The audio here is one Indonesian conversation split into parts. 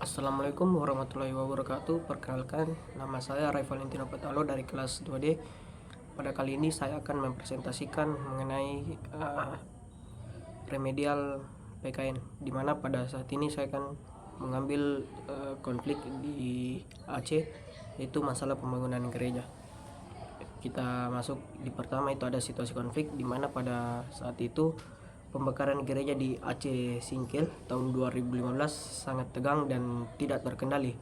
Assalamualaikum warahmatullahi wabarakatuh. Perkenalkan, nama saya Ray Valentino Patalo dari kelas 2D. Pada kali ini saya akan mempresentasikan mengenai remedial PKN, di mana pada saat ini saya akan mengambil konflik di Aceh, yaitu masalah pembangunan gereja. Kita masuk di pertama, itu ada situasi konflik, di mana pada saat itu pembakaran gereja di Aceh Singkil tahun 2015 sangat tegang dan tidak terkendali,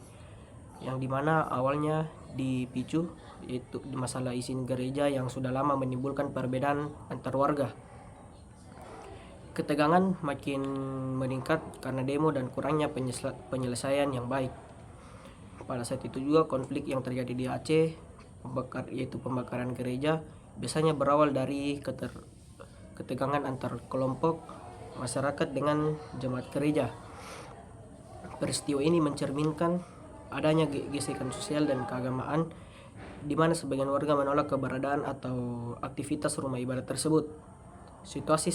yang dimana awalnya dipicu yaitu masalah izin gereja yang sudah lama menimbulkan perbedaan antar warga. Ketegangan makin meningkat karena demo dan kurangnya penyelesaian yang baik. Pada saat itu juga konflik yang terjadi di Aceh, yaitu pembakaran gereja, biasanya berawal dari ketegangan antar kelompok masyarakat dengan jemaat gereja. Peristiwa ini mencerminkan adanya gesekan sosial dan keagamaan, di mana sebagian warga menolak keberadaan atau aktivitas rumah ibadah tersebut. Situasi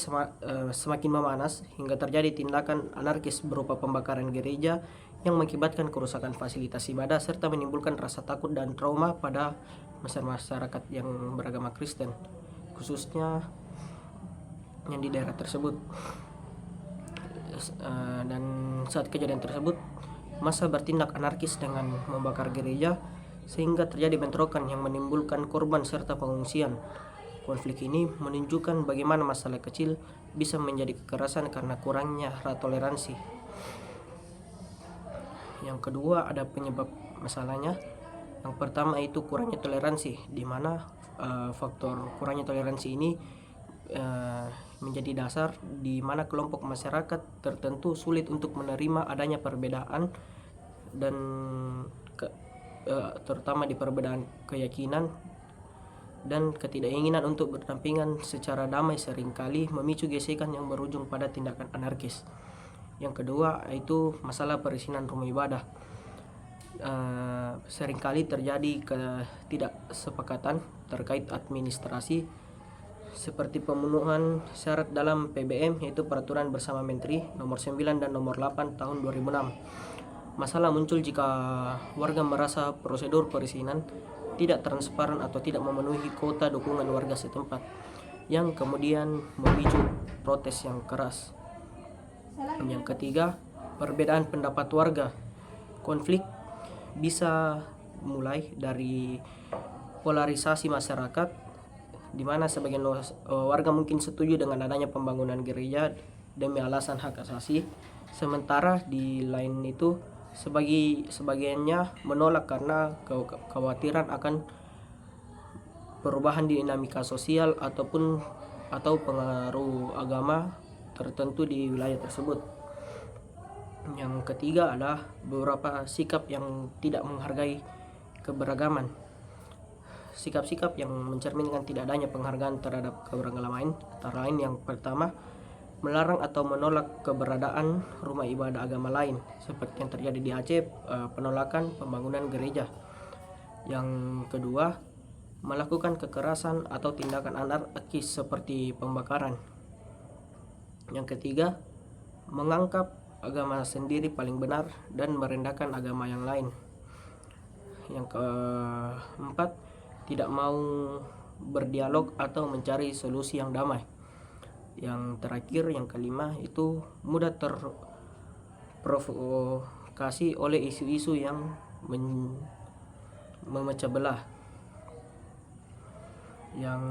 semakin memanas hingga terjadi tindakan anarkis berupa pembakaran gereja yang mengakibatkan kerusakan fasilitas ibadah serta menimbulkan rasa takut dan trauma pada masyarakat yang beragama Kristen, khususnya yang di daerah tersebut. Dan saat kejadian tersebut, massa bertindak anarkis dengan membakar gereja sehingga terjadi bentrokan yang menimbulkan korban serta pengungsian. Konflik ini menunjukkan bagaimana masalah kecil bisa menjadi kekerasan karena kurangnya toleransi. Yang kedua, ada penyebab masalahnya. Yang pertama itu kurangnya toleransi, di mana faktor kurangnya toleransi ini menjadi dasar di mana kelompok masyarakat tertentu sulit untuk menerima adanya perbedaan dan terutama di perbedaan keyakinan, dan ketidakinginan untuk berdampingan secara damai seringkali memicu gesekan yang berujung pada tindakan anarkis. Yang kedua itu masalah perizinan rumah ibadah. Seringkali terjadi ketidaksepakatan terkait administrasi seperti pemenuhan syarat dalam PBM, yaitu Peraturan Bersama Menteri nomor 9 dan nomor 8 tahun 2006. Masalah muncul jika warga merasa prosedur perizinan tidak transparan atau tidak memenuhi kuota dukungan warga setempat, yang kemudian memicu protes yang keras. Yang ketiga, perbedaan pendapat warga. Konflik bisa mulai dari polarisasi masyarakat, di mana sebagian warga mungkin setuju dengan adanya pembangunan gereja demi alasan hak asasi, sementara di lain itu sebagiannya menolak karena kekhawatiran akan perubahan dinamika sosial atau pengaruh agama tertentu di wilayah tersebut. Yang ketiga adalah beberapa sikap yang tidak menghargai keberagaman. Sikap-sikap yang mencerminkan tidak adanya penghargaan terhadap keberagaman lain, antara lain yang pertama, melarang atau menolak keberadaan rumah ibadah agama lain, seperti yang terjadi di Aceh, penolakan pembangunan gereja. Yang kedua, melakukan kekerasan atau tindakan anarkis seperti pembakaran. Yang ketiga, menganggap agama sendiri paling benar dan merendahkan agama yang lain. Yang keempat, tidak mau berdialog atau mencari solusi yang damai. Yang terakhir, yang kelima, itu mudah terprovokasi oleh isu-isu yang memecah belah. Yang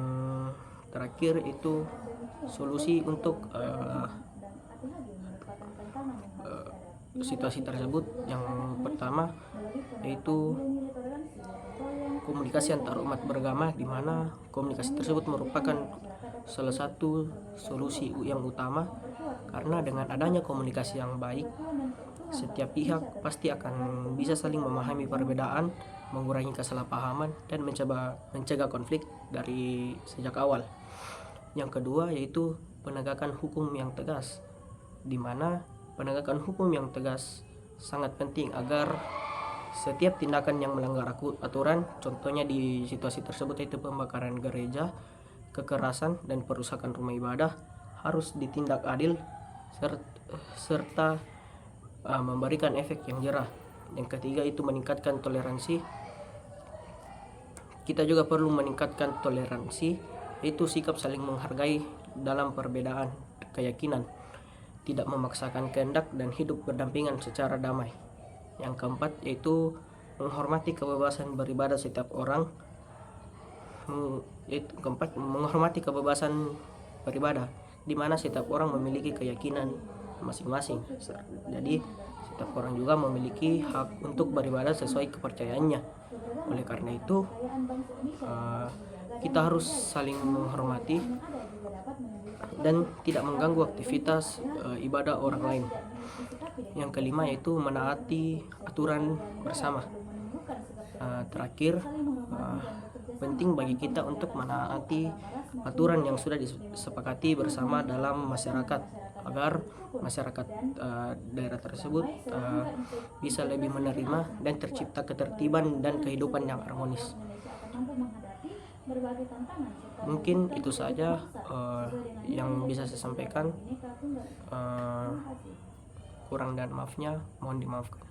terakhir itu solusi untuk situasi tersebut. Yang pertama yaitu komunikasi antar umat beragama, di mana komunikasi tersebut merupakan salah satu solusi yang utama, karena dengan adanya komunikasi yang baik, setiap pihak pasti akan bisa saling memahami perbedaan, mengurangi kesalahpahaman, dan mencegah konflik dari sejak awal. Yang kedua yaitu penegakan hukum yang tegas, di mana penegakan hukum yang tegas sangat penting agar setiap tindakan yang melanggar aturan, contohnya di situasi tersebut yaitu pembakaran gereja, kekerasan, dan perusakan rumah ibadah, harus ditindak adil serta memberikan efek yang jerah. Yang ketiga itu meningkatkan toleransi. Kita juga perlu meningkatkan toleransi, yaitu sikap saling menghargai dalam perbedaan keyakinan, tidak memaksakan kehendak dan hidup berdampingan secara damai. Yang keempat yaitu menghormati kebebasan beribadah setiap orang. Menghormati kebebasan beribadah, di mana setiap orang memiliki keyakinan masing-masing. Jadi setiap orang juga memiliki hak untuk beribadah sesuai kepercayaannya. Oleh karena itu kita harus saling menghormati dan tidak mengganggu aktivitas ibadah orang lain. Yang kelima yaitu menaati aturan bersama. Terakhir, penting bagi kita untuk menaati aturan yang sudah disepakati bersama dalam masyarakat, agar masyarakat daerah tersebut bisa lebih menerima dan tercipta ketertiban dan kehidupan yang harmonis. Mungkin itu saja yang bisa saya sampaikan. Kurang dan maafnya mohon dimaafkan.